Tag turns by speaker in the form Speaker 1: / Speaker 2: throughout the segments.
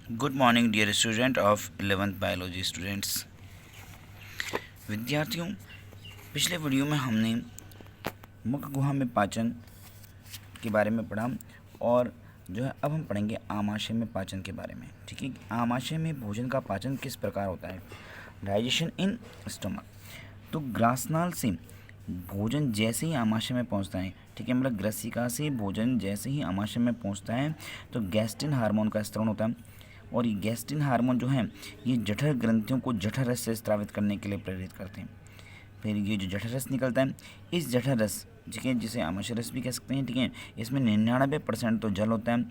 Speaker 1: Good morning dear student of 11th biology students. विद्यार्थियों, पिछले video में हमने मुख गुहा में पाचन के बारे में पढ़ा और जो है अब हम पढ़ेंगे आमाशय में पाचन के बारे में। ठीक है, आमाशय में भोजन का पाचन किस प्रकार होता है। Digestion in stomach. तो ग्रासनाल से भोजन जैसे ही आमाशय में पहुंचता है, ठीक है, मतलब ग्रसिका से भोजन जैसे ही आमाशय में पहुंचता है तो गैस्ट्रिन हार्मोन का स्त्रवण होता है। और ये गैस्ट्रिन हार्मोन जो है ये जठर ग्रंथियों को जठर रस से स्रावित करने के लिए प्रेरित करते हैं। फिर ये जो जठर रस निकलता है, इस जठर रस, ठीक है, जिसे आमाशय रस भी कह सकते हैं, ठीक है, इसमें 99% तो जल होता है,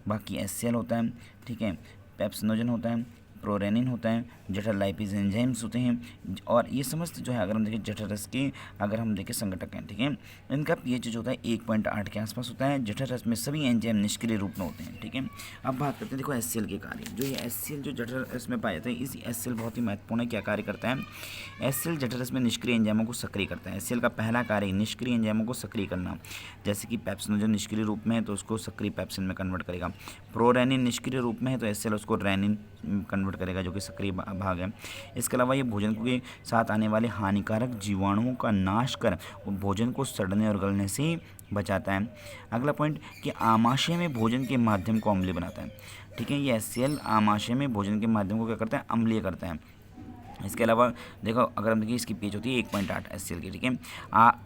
Speaker 1: बाकी HCl होता है, ठीक है, पेप्सिनोजन होता है, प्रोरेनिन होता है, जठर लाइपेज एंजाइम्स होते हैं। और ये समस्त जो है अगर हम देखें जठर रस के, अगर हम देखें संगठक हैं, ठीक है, इनका pH जो होता है 1.8 के आसपास होता है। जठर रस में सभी एंजाइम निष्क्रिय रूप में होते हैं। ठीक है, अब बात करते हैं देखो HCl के कार्य। जो ये HCl जो जठर रस में पाया जाता है, इस HCl बहुत ही महत्वपूर्ण है। क्या कार्य करता है? HCl जठर रस में निष्क्रिय एंजाइमों को सक्रिय करता है। HCl का पहला कार्य निष्क्रिय एंजाइमों को सक्रिय करना। जैसे कि पेप्सिनोजन निष्क्रिय रूप में है तो उसको सक्रिय पेप्सिन में कन्वर्ट करेगा। प्रोरेनिन निष्क्रिय रूप में है तो HCl उसको रेनिन कन्वर्ट करेगा, जो कि सक्रिय भाग है। इसके अलावा ये भोजन के साथ आने वाले हानिकारक जीवाणुओं का नाश कर भोजन को सड़ने और गलने से बचाता है। अगला पॉइंट कि आमाशय में भोजन के माध्यम को अम्लीय बनाता है। ठीक है, ये HCl आमाशय में भोजन के माध्यम को क्या करता है? अम्लीय करता है। इसके अलावा देखो अगर हम देखिए इसकी pH होती है 1.8 HCl की। ठीक है,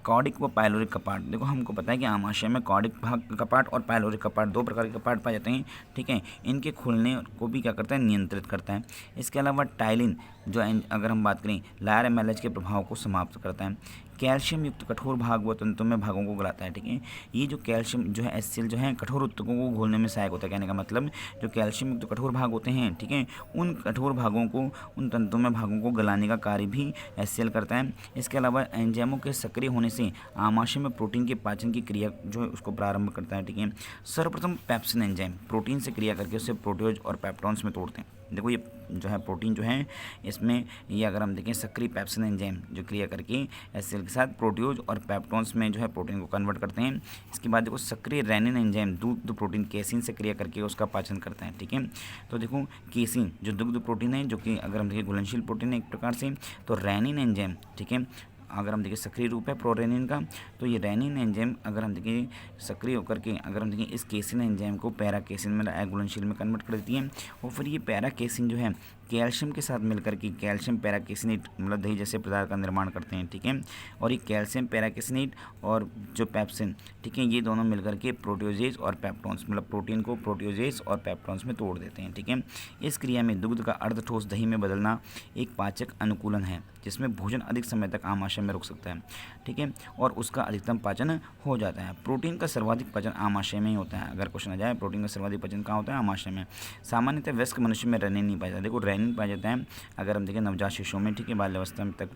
Speaker 1: कॉडिक व पाइलोरिक कपाट। देखो हमको पता है कि आमाशय में कॉडिक भाग कपाट और पाइलोरिक कपाट दो प्रकार के कपाट पाए जाते हैं। ठीक है, इनके खुलने को भी क्या करता है? नियंत्रित करता है। इसके अलावा टाइलिन जो अगर हम बात करें लायर एमएलएच के प्रभाव को समाप्त करता है। कैल्शियम युक्त कठोर भाग व तंतुमय भागों को गलाता है। ठीक है, ये जो कैल्शियम जो है HCl जो है कठोर ऊतकों को घोलने में सहायक होता है। कहने का मतलब जो कैल्शियम युक्त कठोर भाग होते हैं, ठीक है, उन कठोर भागों को, उन तंतुमय भागों को गलाने का कार्य भी HCl करता है। इसके अलावा एंजाइमों के सक्रिय होने से आमाशय में प्रोटीन के पाचन की क्रिया जो है उसको प्रारंभ करता है। ठीक है, सर्वप्रथम पेप्सिन एंजाइम प्रोटीन से क्रिया करके उसे प्रोटियोज और पेप्टॉन्स में तोड़ते हैं। देखो ये जो है प्रोटीन जो है इसमें ये अगर हम देखें सक्रिय पेप्सिन एंजाइम जो क्रिया करके HCl के साथ प्रोटियोज और पेप्टॉन्स में जो है प्रोटीन को कन्वर्ट करते हैं। इसके बाद देखो सक्रिय रेनिन एंजाइम दुग्ध प्रोटीन केसिन से क्रिया करके उसका पाचन करता है। ठीक है, तो देखो केसिन जो दुग्ध प्रोटीन है, जो कि अगर हम देखें घुलनशील प्रोटीन है एक प्रकार से, तो रेनिन एंजाइम, ठीक है, अगर हम देखिए सक्रिय रूप है प्रोरेनिन का, तो ये रेनिन एंजाइम अगर हम देखें सक्रिय होकर के अगर हम देखें इस केसिन एंजाइम को पैरा केसिन में अघुलनशील में कन्वर्ट कर देती है। और फिर ये पैरा केसिन जो है कैल्शियम के साथ मिलकर के कैल्शियम पैराकेसिनेट मतलब दही जैसे पदार्थ का निर्माण करते हैं। ठीक है, और ये कैल्शियम पैराकेसिनेट और जो पेप्सिन, ठीक है, ये दोनों मिलकर के प्रोटियोजेज और पेप्टॉन्स मतलब प्रोटीन को प्रोटियोजेज और पेप्टॉन्स में तोड़ देते हैं। ठीक है, इस क्रिया में दुग्ध का अर्धठोस दही में बदलना एक पाचक अनुकूलन है जिसमें भोजन अधिक समय तक आमाशय में रुक सकता है। ठीक है, और उसका अधिकतम पाचन हो जाता है। प्रोटीन का सर्वाधिक पाचन आमाशय में ही होता है। अगर क्वेश्चन आ जाए प्रोटीन का सर्वाधिक पाचन कहाँ होता है? आमाशय में। सामान्यतः वयस्क मनुष्य में रेनिन नहीं पाया जाता। देखो रेनिन पाया जाता है अगर हम देखें नवजात शिशुओं में। ठीक है, बाल्यावस्था में तक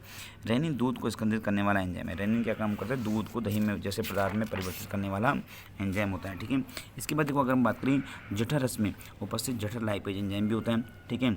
Speaker 1: रेनिन दूध को स्कंदित करने वाला एंजाइम है। रेनिन क्या काम करता है? दूध को दही में जैसे पदार्थ में परिवर्तित करने वाला एंजाइम होता है। ठीक है, इसके बाद देखो अगर हम बात करें जठर रस में उपस्थित जठर लाइपेज एंजाइम भी होता है। ठीक है,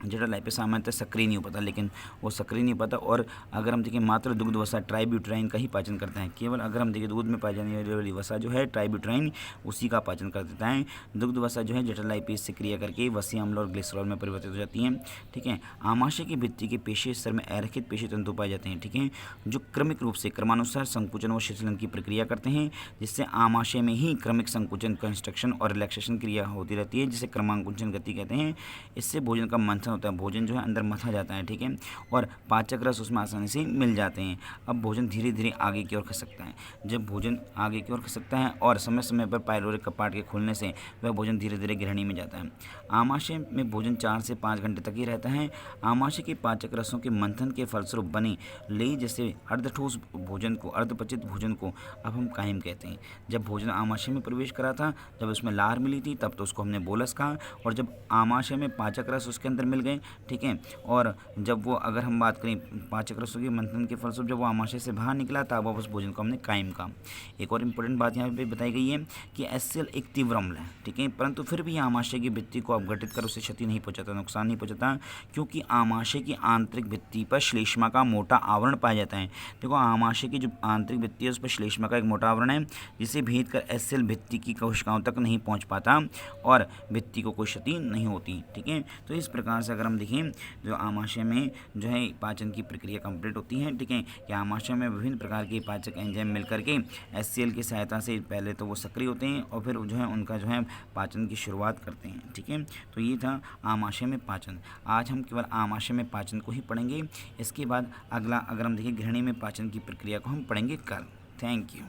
Speaker 1: जठर लाइपेज सामान्यतः सक्रिय नहीं हो पाता, लेकिन वो सक्रिय नहीं पाता। और अगर हम देखें मात्र दुग्ध वसा ट्राइब्यूट्राइन का ही पाचन करता है। केवल अगर हम देखें दूध में पाई जाने वाली वसा जो है ट्राइब्यूट्राइन उसी का पाचन कर देता है। दुग्ध वसा जो है जठर लाइपेज से क्रिया करके वसीय अम्ल और ग्लिसरॉल में परिवर्तित हो जाती है। ठीक है, आमाशय की भित्ति के पेशी स्तर में अरेखित पेशी तंतु पाए जाते हैं। ठीक है, जो क्रमिक रूप से क्रमानुसार संकुचन व शिथिलन की प्रक्रिया करते हैं, जिससे आमाशय में ही क्रमिक संकुचन कंस्ट्रक्शन और रिलैक्सेशन क्रिया होती रहती है, जिसे क्रमांकुचन गति कहते हैं। इससे भोजन का मंथन होता है, भोजन जो है अंदर मथा जाता है। ठीक है, और पाचक रस उसमें आसानी से मिल जाते हैं। अब भोजन धीरे धीरे आगे की ओर खिसकता है। जब भोजन आगे की ओर खिसकता है और समय समय पर पाइलोरिक कपाट के खुलने से वह भोजन धीरे धीरे ग्रहणी में जाता है। आमाशय में भोजन 4 से 5 घंटे तक ही रहता है। आमाशय के पाचक रसों के मंथन के फलस्वरूप बने लेई जैसे अर्धठोस भोजन को, अर्धपचित भोजन को अब हम कायम कहते हैं। जब भोजन आमाशय में प्रवेश करा था, जब उसमें लार मिली थी, तब तो उसको हमने बोलस कहा। और जब आमाशय में पाचक रस उसके अंदर मिल मिल गए, ठीक है। और जब वो अगर हम बात करें पाचक रसों के मंथन के फलस्वरूप जब वो आमाशय से बाहर निकला तब उस भोजन को हमने कायम कहा। एक और इम्पोर्टेंट बात यहाँ पे बताई गई है कि HCl एक तीव्र अम्ल है, ठीक है, परंतु फिर भी आमाशय की भित्ति को अपघटित कर उसे क्षति नहीं पहुँचाता, नुकसान नहीं पहुँचाता, क्योंकि आमाशय की आंतरिक भित्ति पर श्लेष्मा का मोटा आवरण पाया जाता है। देखो आमाशय की जो आंतरिक भित्ति है उस पर श्लेष्मा का एक मोटा आवरण है जिसे भेद कर HCl भित्ति की कोशिकाओं तक नहीं पहुँच पाता और भित्ति को कोई क्षति नहीं होती, ठीक है। तो इस प्रकार से अगर हम देखें जो आमाशय में जो है पाचन की प्रक्रिया कंप्लीट होती है, ठीक है, कि आमाशय में विभिन्न प्रकार के पाचक एंजाइम मिलकर के HCl की सहायता से पहले तो वो सक्रिय होते हैं और फिर जो है उनका जो है पाचन की शुरुआत करते हैं, ठीक है। तो ये था आमाशय में पाचन। आज हम केवल आमाशय में पाचन को ही पढ़ेंगे। इसके बाद अगला अगर हम देखें गृहणी में पाचन की प्रक्रिया को हम पढ़ेंगे कल। Thank you.